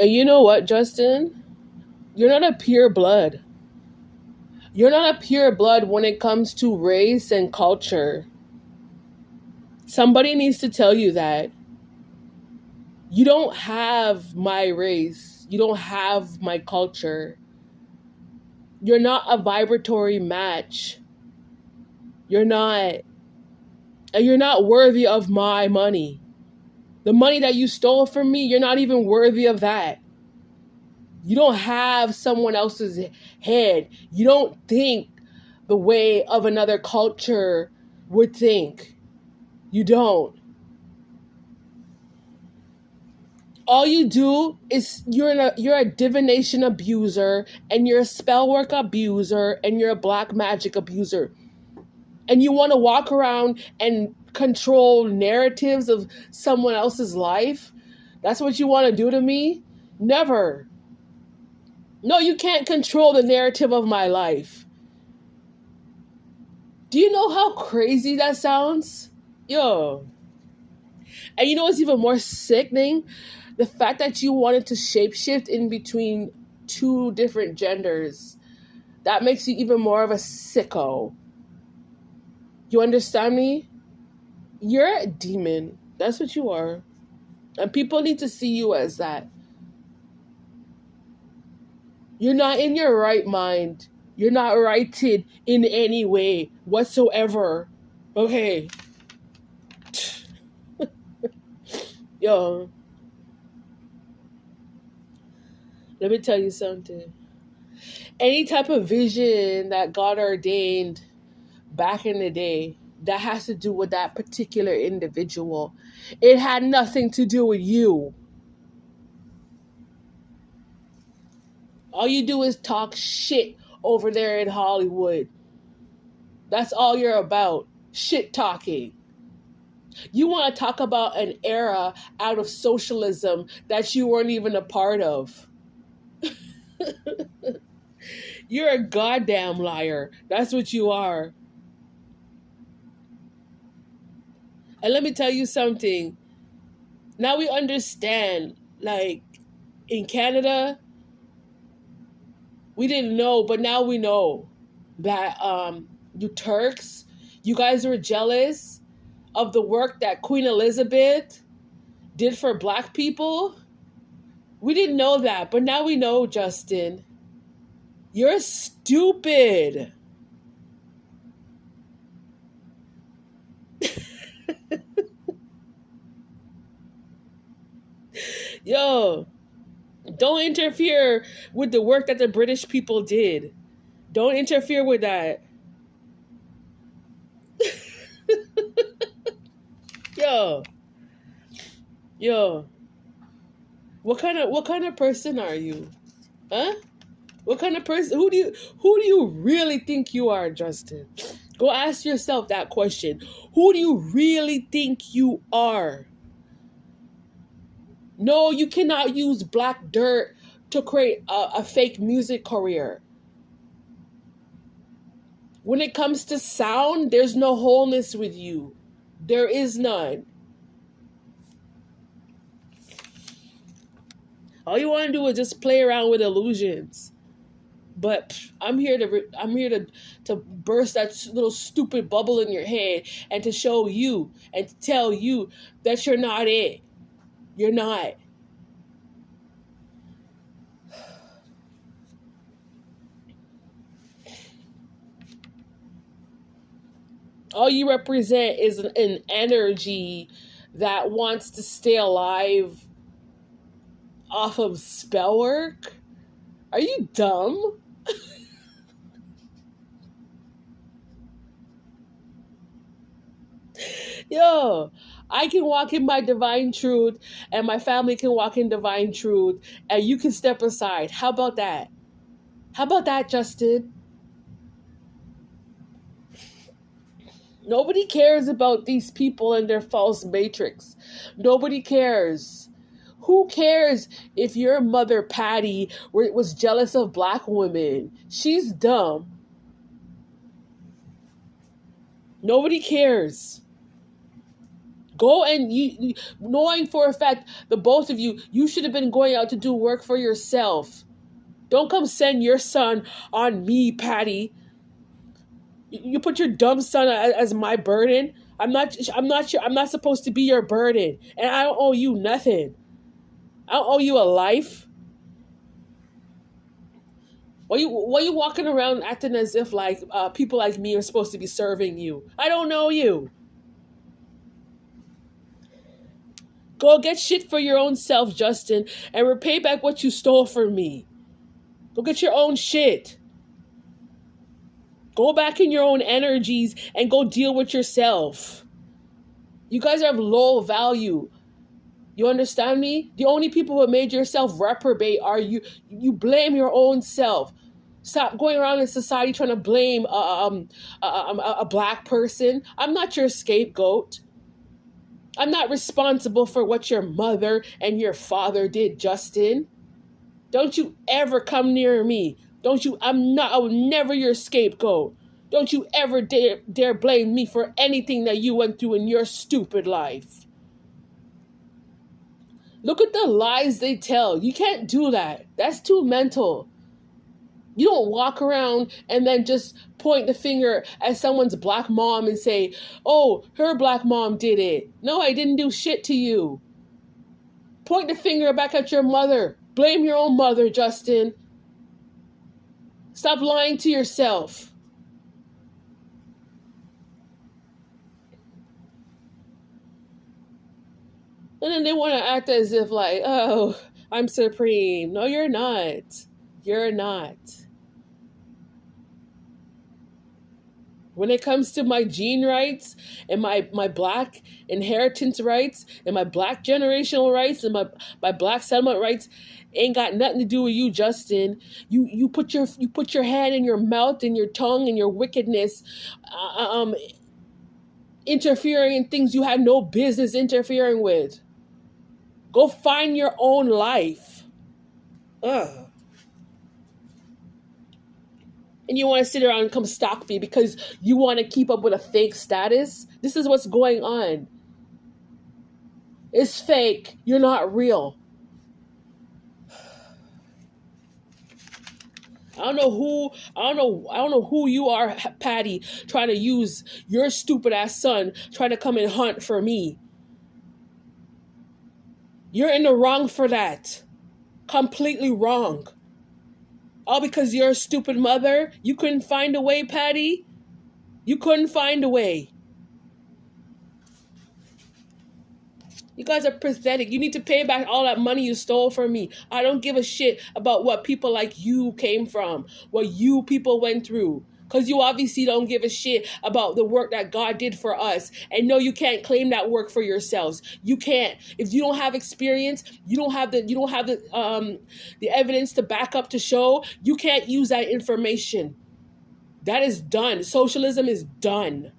And you know what, Justin? You're not a pure blood. You're not a pure blood when it comes to race and culture. Somebody needs to tell you that. You don't have my race. You don't have my culture. You're not a vibratory match. You're not. And you're not worthy of my money. The money that you stole from me, you're not even worthy of that. You don't have someone else's head. You don't think the way of another culture would think. You don't. All you do is you're a divination abuser, and you're a spell work abuser, and you're a black magic abuser. And you want to walk around and control narratives of someone else's life? That's what you want to do to me? Never. No, you can't control the narrative of my life. Do you know how crazy that sounds? Yo. And you know what's even more sickening? The fact that you wanted to shapeshift in between two different genders. That makes you even more of a sicko. You understand me? You're a demon. That's what you are. And people need to see you as that. You're not in your right mind. You're not righted in any way whatsoever. Okay. Yo, let me tell you something. Any type of vision that God ordained back in the day that has to do with that particular individual, it had nothing to do with you. All you do is talk shit over there in Hollywood. That's all you're about. Shit talking. You want to talk about an era out of socialism that you weren't even a part of. You're a goddamn liar. That's what you are. And let me tell you something. Now we understand, like, in Canada, we didn't know, but now we know that you Turks, you guys were jealous of the work that Queen Elizabeth did for black people. We didn't know that, but now we know, Justin. You're stupid. Yo, don't interfere with the work that the British people did. Don't interfere with that. Yo, yo, what kind of person are you? Huh? What kind of person? Who do you really think you are, Justin? Go ask yourself that question. Who do you really think you are? No, you cannot use black dirt to create a fake music career. When it comes to sound, there's no wholeness with you. There is none. All you want to do is just play around with illusions. But I'm here to burst that little stupid bubble in your head and to show you and to tell you that you're not it. You're not. All you represent is an energy that wants to stay alive off of spell work. Are you dumb? Yo, I can walk in my divine truth and my family can walk in divine truth and you can step aside. How about that? How about that, Justin? Nobody cares about these people and their false matrix. Nobody cares. Who cares if your mother, Patty, was jealous of black women? She's dumb. Nobody cares. Go and knowing for a fact, the both of you, you should have been going out to do work for yourself. Don't come send your son on me, Patty. You put your dumb son as my burden. I'm not. I'm not sure. I'm not supposed to be your burden, and I don't owe you nothing. I don't owe you a life. Why you walking around acting as if like people like me are supposed to be serving you? I don't know you. Go get shit for your own self, Justin, and repay back what you stole from me. Go get your own shit. Go back in your own energies and go deal with yourself. You guys are of low value. You understand me? The only people who made yourself reprobate are you. You blame your own self. Stop going around in society trying to blame a black person. I'm not your scapegoat. I'm not responsible for what your mother and your father did, Justin. Don't you ever come near me. I will never your scapegoat. Don't you ever dare blame me for anything that you went through in your stupid life. Look at the lies they tell. You can't do that. That's too mental. You don't walk around and then just point the finger at someone's black mom and say, oh, her black mom did it. No, I didn't do shit to you. Point the finger back at your mother. Blame your own mother, Justin. Stop lying to yourself. And then they want to act as if like, oh, I'm supreme. No, you're not. You're not. When it comes to my gene rights and my black inheritance rights and my black generational rights and my black settlement rights, ain't got nothing to do with you, Justin. You put your hand in your mouth and your tongue and your wickedness, interfering in things you had no business interfering with. Go find your own life. Ugh. And you want to sit around and come stalk me because you want to keep up with a fake status? This is what's going on. It's fake. You're not real. I don't know who you are, Patty, trying to use your stupid ass son, trying to come and hunt for me. You're in the wrong for that. Completely wrong. All because you're a stupid mother? You couldn't find a way, Patty? You couldn't find a way. You guys are pathetic. You need to pay back all that money you stole from me. I don't give a shit about what people like you came from, what you people went through. Because you obviously don't give a shit about the work that God did for us. And no, you can't claim that work for yourselves. You can't. If you don't have experience, you don't have the evidence to back up to show, you can't use that information. That is done. Socialism is done.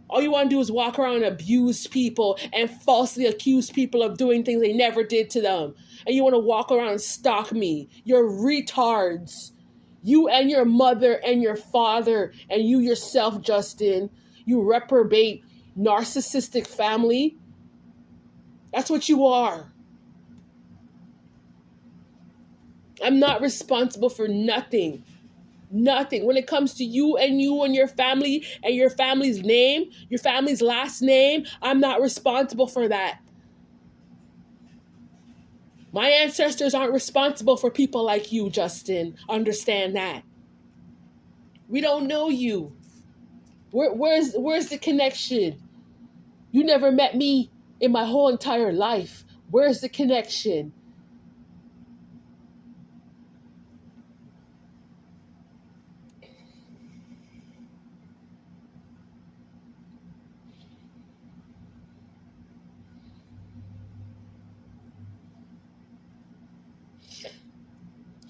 All you want to do is walk around and abuse people and falsely accuse people of doing things they never did to them. And you want to walk around and stalk me. You're retards. You and your mother and your father and you yourself, Justin, you reprobate, narcissistic family. That's what you are. I'm not responsible for nothing. Nothing. When it comes to you and your family and your family's name, your family's last name, I'm not responsible for that. My ancestors aren't responsible for people like you, Justin. Understand that. We don't know you. Where's the connection? You never met me in my whole entire life. Where's the connection?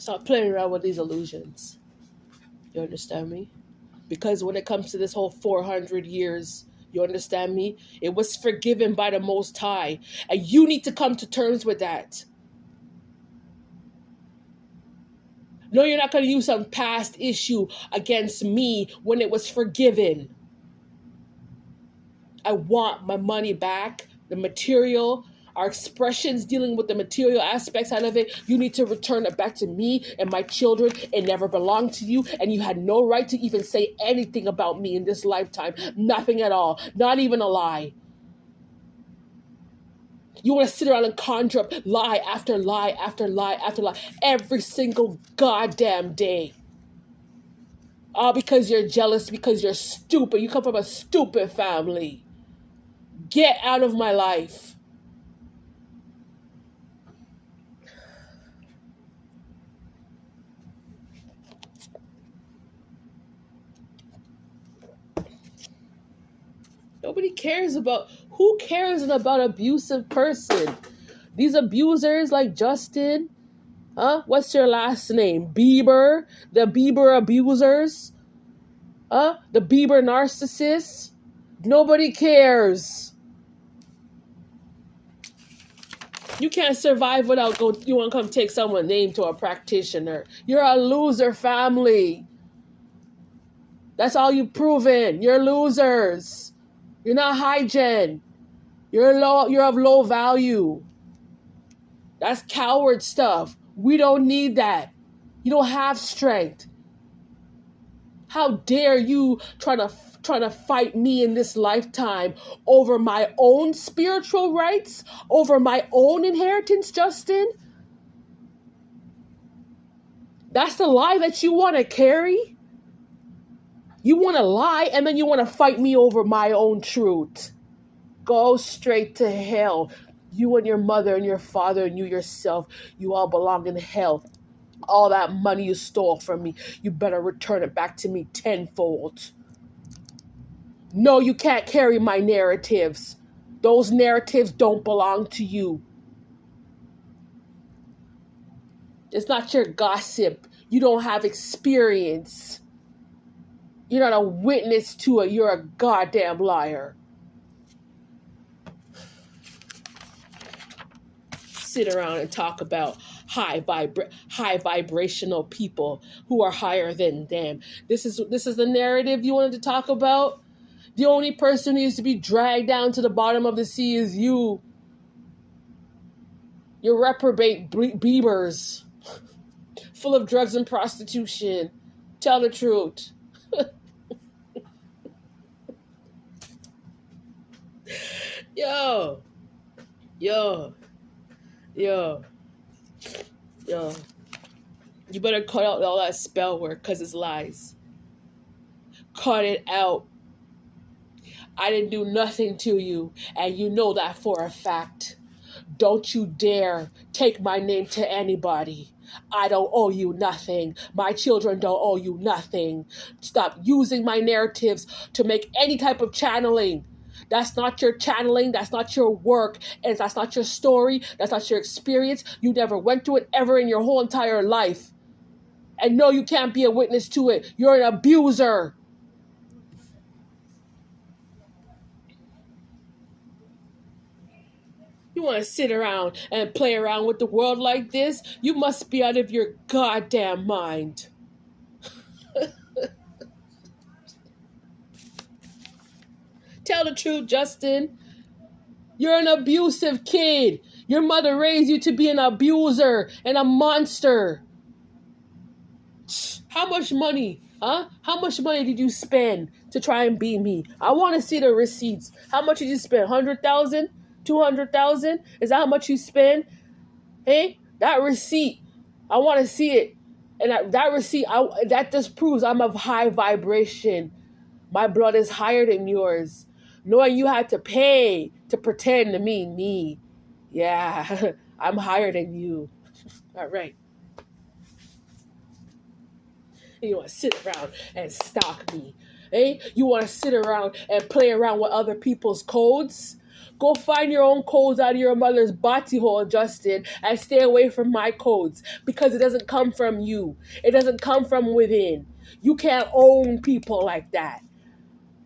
Stop playing around with these illusions. You understand me? Because when it comes to this whole 400 years, you understand me? It was forgiven by the Most High. And you need to come to terms with that. No, you're not going to use some past issue against me when it was forgiven. I want my money back, the material, our expressions dealing with the material aspects out of it. You need to return it back to me and my children. It never belonged to you, and you had no right to even say anything about me in this lifetime. Nothing at all. Not even a lie. You want to sit around and conjure up lie after lie after lie after lie every single goddamn day. All because you're jealous, because you're stupid. You come from a stupid family. Get out of my life. Nobody cares about, who cares about abusive person? These abusers like Justin, what's your last name? Beiber, the Beiber abusers, the Beiber narcissists. Nobody cares. You can't survive without you want to come take someone's name to a practitioner. You're a loser family. That's all you've proven. You're losers. You're not hygiene. You're of low value. That's coward stuff. We don't need that. You don't have strength. How dare you try to fight me in this lifetime over my own spiritual rights, over my own inheritance, Justin? That's the lie that you want to carry? You want to lie and then you want to fight me over my own truth. Go straight to hell. You and your mother and your father and you yourself, you all belong in hell. All that money you stole from me, you better return it back to me tenfold. No, you can't carry my narratives. Those narratives don't belong to you. It's not your gossip. You don't have experience. You're not a witness to it. You're a goddamn liar. Sit around and talk about high vibrational people who are higher than them. This is the narrative you wanted to talk about? The only person who needs to be dragged down to the bottom of the sea is you. You're reprobate Beibers. Full of drugs and prostitution. Tell the truth. Yo. You better cut out all that spell work because it's lies. Cut it out. I didn't do nothing to you, and you know that for a fact. Don't you dare take my name to anybody. I don't owe you nothing. My children don't owe you nothing. Stop using my narratives to make any type of channeling. That's not your channeling. That's not your work. And that's not your story. That's not your experience. You never went through it ever in your whole entire life. And no, you can't be a witness to it. You're an abuser. You want to sit around and play around with the world like this? You must be out of your goddamn mind. Tell the truth, Justin. You're an abusive kid. Your mother raised you to be an abuser and a monster. How much money? How much money did you spend to try and be me? I want to see the receipts. How much did you spend? 100,000? 200,000? Is that how much you spend? Hey, that receipt, I want to see it. And that receipt, that just proves I'm of high vibration. My blood is higher than yours. Knowing you had to pay to pretend to mean me. Yeah, I'm higher than you. All right. You want to sit around and stalk me. Hey, you want to sit around and play around with other people's codes? Go find your own codes out of your mother's body hole, Justin, and stay away from my codes because it doesn't come from you. It doesn't come from within. You can't own people like that.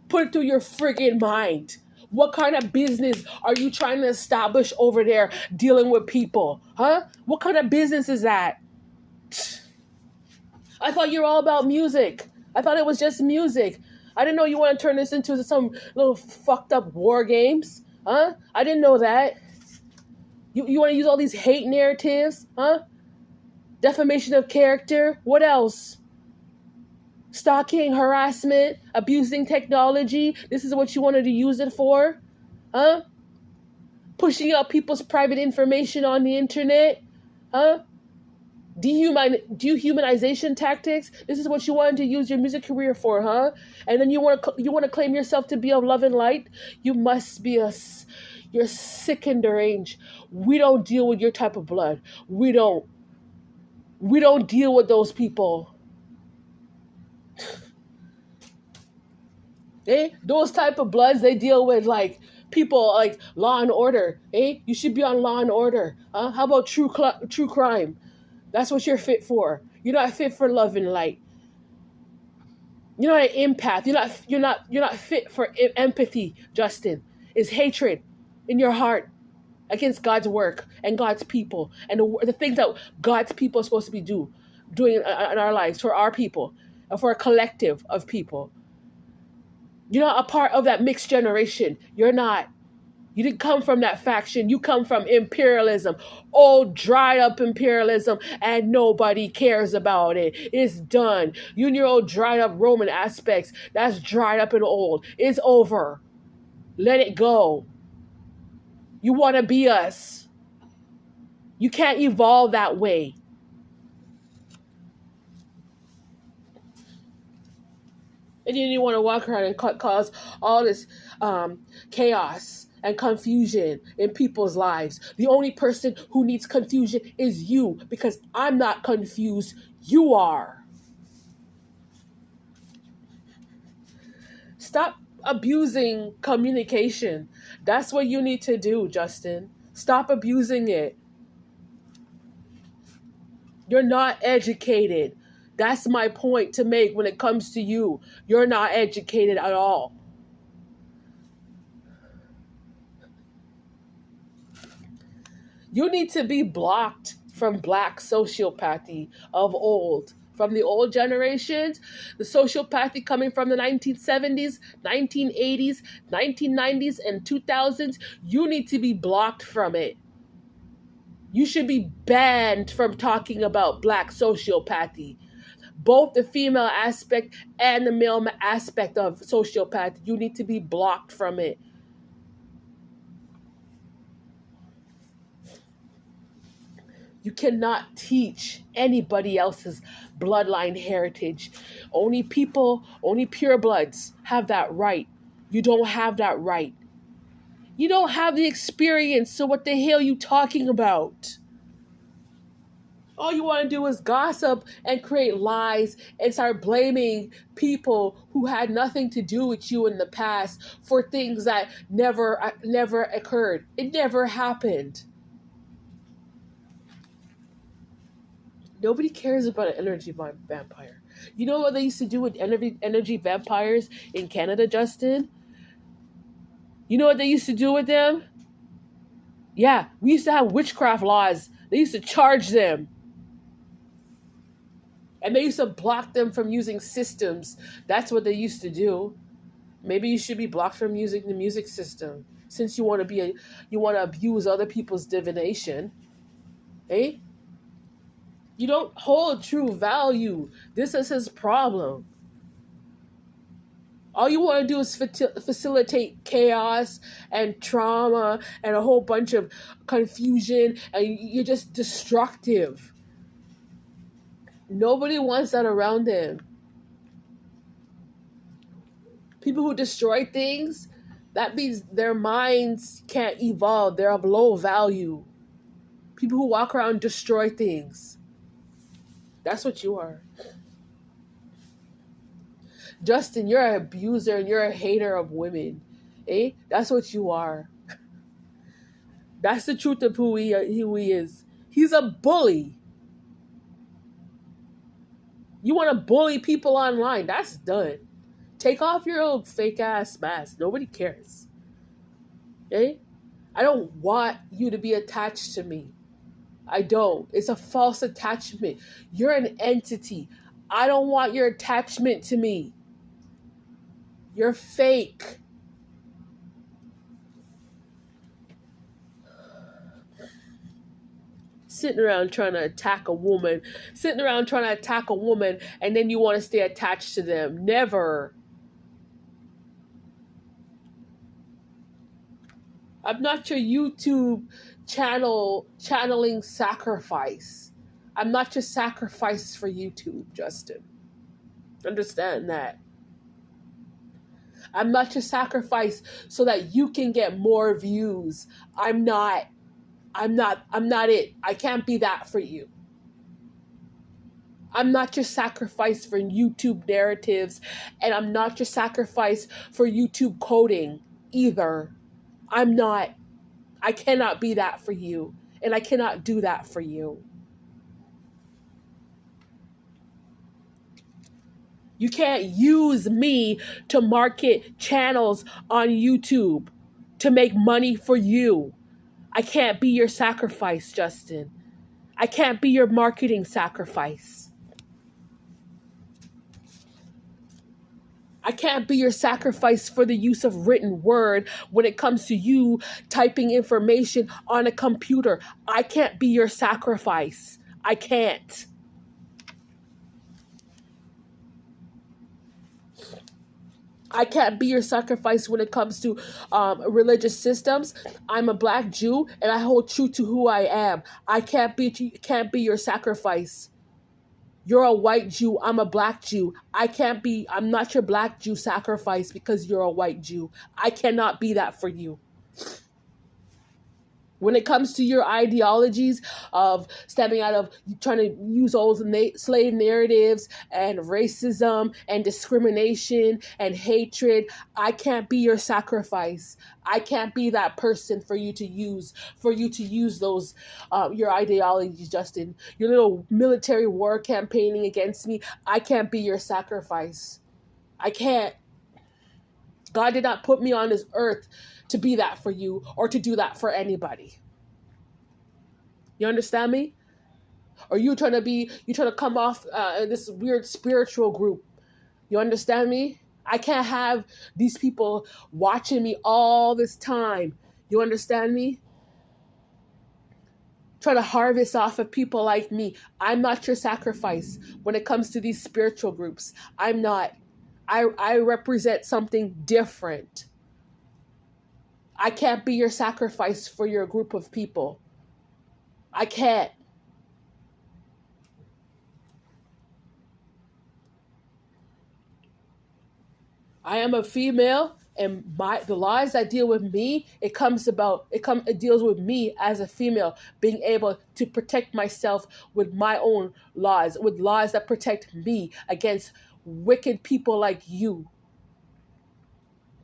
Put it through your friggin' mind. What kind of business are you trying to establish over there dealing with people? Huh? What kind of business is that? I thought you were all about music. I thought it was just music. I didn't know you want to turn this into some little fucked up war games. Huh? I didn't know that. You want to use all these hate narratives? Huh? Defamation of character? What else? Stalking, harassment, abusing technology. This is what you wanted to use it for? Huh? Pushing out people's private information on the internet? Huh? Dehumanization tactics. This is what you wanted to use your music career for, huh? And then you want to claim yourself to be of love and light. You must be you're sick and deranged. We don't deal with your type of blood. We don't deal with those people. Those type of bloods, they deal with like people like Law and Order. You should be on Law and Order. How about true crime? That's what you're fit for. You're not fit for love and light. You're not an empath. You're not fit for empathy, Justin. It's hatred in your heart against God's work and God's people and the things that God's people are supposed to be doing in our lives for our people and for a collective of people. You're not a part of that mixed generation. You're not. You didn't come from that faction. You come from imperialism. Old, dried up imperialism, and nobody cares about it. It's done. You and your old, dried up Roman aspects, that's dried up and old. It's over. Let it go. You want to be us. You can't evolve that way. And then you want to walk around and cause all this chaos and confusion in people's lives. The only person who needs confusion is you, because I'm not confused. You are. Stop abusing communication. That's what you need to do, Justin. Stop abusing it. You're not educated. That's my point to make when it comes to you. You're not educated at all. You need to be blocked from black sociopathy of old. From the old generations, the sociopathy coming from the 1970s, 1980s, 1990s, and 2000s, you need to be blocked from it. You should be banned from talking about black sociopathy. Both the female aspect and the male aspect of sociopathy, you need to be blocked from it. You cannot teach anybody else's bloodline heritage. Only pure bloods have that right. You don't have that right. You don't have the experience, so what the hell are you talking about? All you want to do is gossip and create lies and start blaming people who had nothing to do with you in the past for things that never occurred. It never happened. Nobody cares about an energy vampire. You know what they used to do with energy vampires in Canada, Justin? You know what they used to do with them? Yeah, we used to have witchcraft laws. They used to charge them. And they used to block them from using systems. That's what they used to do. Maybe you should be blocked from using the music system since you want to abuse other people's divination. Eh? You don't hold true value. This is his problem. All you want to do is facilitate chaos and trauma and a whole bunch of confusion, and you're just destructive. Nobody wants that around them. People who destroy things, that means their minds can't evolve. They're of low value. People who walk around and destroy things. That's what you are. Justin, you're an abuser and you're a hater of women. That's what you are. That's the truth of who he is. He's a bully. You want to bully people online. That's done. Take off your old fake ass mask. Nobody cares. I don't want you to be attached to me. I don't. It's a false attachment. You're an entity. I don't want your attachment to me. You're fake. Sitting around trying to attack a woman, and then you want to stay attached to them. Never. I'm not your YouTube channeling sacrifice. I'm not your sacrifice for YouTube, Justin. Understand that. I'm not your sacrifice so that you can get more views. I'm not. I'm not it. I can't be that for you. I'm not your sacrifice for YouTube narratives, and I'm not your sacrifice for YouTube coding either. I'm not. I cannot be that for you, and I cannot do that for you. You can't use me to market channels on YouTube to make money for you. I can't be your sacrifice, Justin. I can't be your marketing sacrifice. I can't be your sacrifice for the use of written word when it comes to you typing information on a computer. I can't be your sacrifice. I can't. I can't be your sacrifice when it comes to religious systems. I'm a black Jew and I hold true to who I am. I can't be your sacrifice. You're a white Jew. I'm a black Jew. I'm not your black Jew sacrifice because you're a white Jew. I cannot be that for you. When it comes to your ideologies of stepping out of trying to use old slave narratives and racism and discrimination and hatred, I can't be your sacrifice. I can't be that person for you to use those your ideologies, Justin. Your little military war campaigning against me, I can't be your sacrifice. I can't. God did not put me on this earth to be that for you or to do that for anybody. You understand me? Or you trying to come off in this weird spiritual group. You understand me? I can't have these people watching me all this time. You understand me? Try to harvest off of people like me. I'm not your sacrifice when it comes to these spiritual groups. I'm not. I represent something different. I can't be your sacrifice for your group of people. I can't. I am a female, and the laws that deal with me, it deals with me as a female being able to protect myself with my own laws, with laws that protect me against wicked people like you.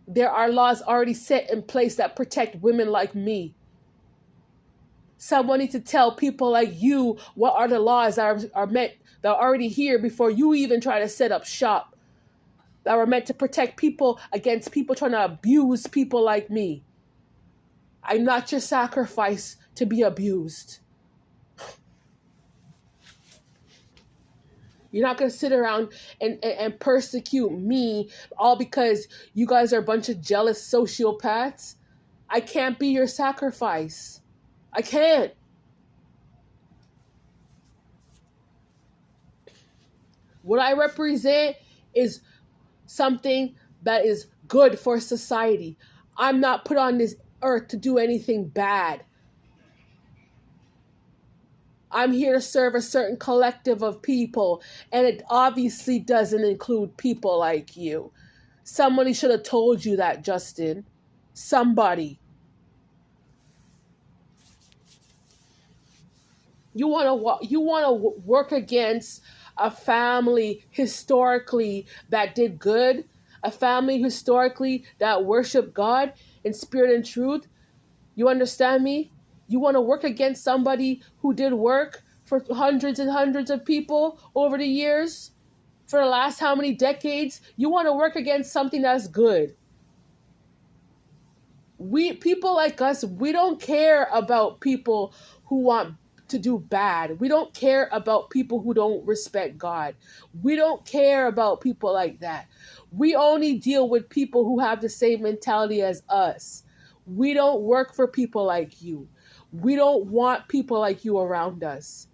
There are laws already set in place that protect women like me. Someone needs to tell people like you what are the laws that are already here before you even try to set up shop, that were meant to protect people against people trying to abuse people like me. I'm not your sacrifice to be abused. You're not going to sit around and persecute me all because you guys are a bunch of jealous sociopaths. I can't be your sacrifice. I can't. What I represent is something that is good for society. I'm not put on this earth to do anything bad. I'm here to serve a certain collective of people, and it obviously doesn't include people like you. Somebody should have told you that, Justin. Somebody. You want to work against a family historically that did good, a family historically that worshiped God in spirit and truth. You understand me? You want to work against somebody who did work for hundreds and hundreds of people over the years, for the last how many decades? You want to work against something that's good. People like us, we don't care about people who want to do bad. We don't care about people who don't respect God. We don't care about people like that. We only deal with people who have the same mentality as us. We don't work for people like you. We don't want people like you around us.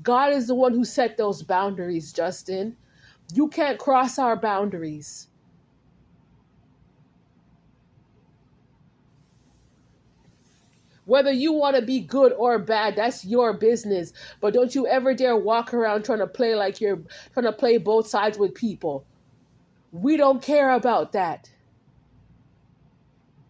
God is the one who set those boundaries, Justin. You can't cross our boundaries. Whether you want to be good or bad, that's your business. But don't you ever dare walk around trying to play like you're trying to play both sides with people. We don't care about that.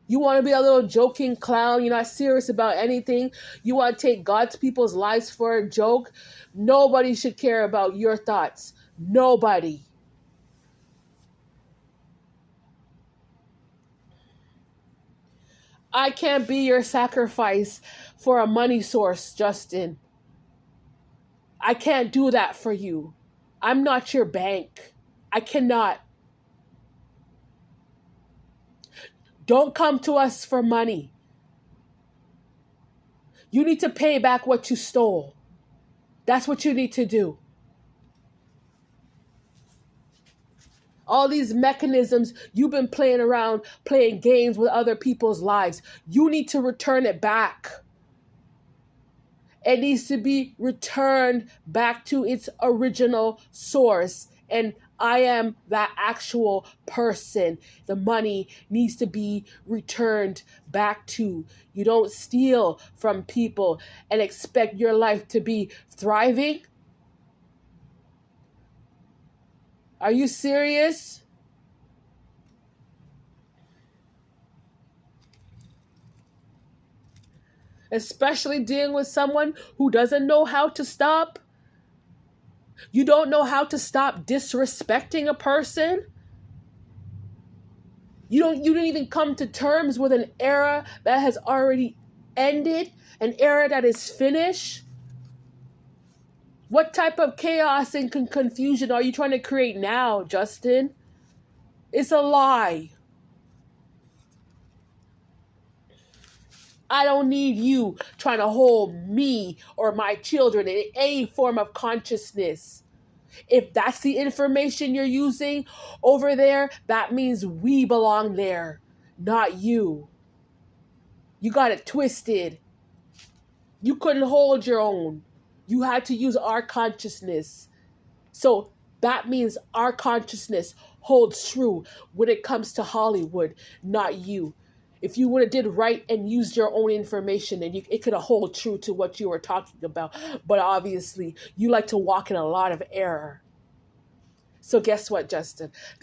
You want to be a little joking clown. You're not serious about anything. You want to take God's people's lives for a joke. Nobody should care about your thoughts. Nobody. I can't be your sacrifice for a money source, Justin. I can't do that for you. I'm not your bank. I cannot. Don't come to us for money. You need to pay back what you stole. That's what you need to do. All these mechanisms, you've been playing around, playing games with other people's lives. You need to return it back. It needs to be returned back to its original source. And I am that actual person. The money needs to be returned back to. You don't steal from people and expect your life to be thriving. Are you serious? Especially dealing with someone who doesn't know how to stop. You don't know how to stop disrespecting a person. You didn't even come to terms with an era that has already ended, an era that is finished. What type of chaos and confusion are you trying to create now, Justin? It's a lie. I don't need you trying to hold me or my children in any form of consciousness. If that's the information you're using over there, that means we belong there, not you. You got it twisted. You couldn't hold your own. You had to use our consciousness. So that means our consciousness holds true when it comes to Hollywood, not you. If you would have did right and used your own information, then it could have hold true to what you were talking about. But obviously, you like to walk in a lot of error. So guess what, Justin?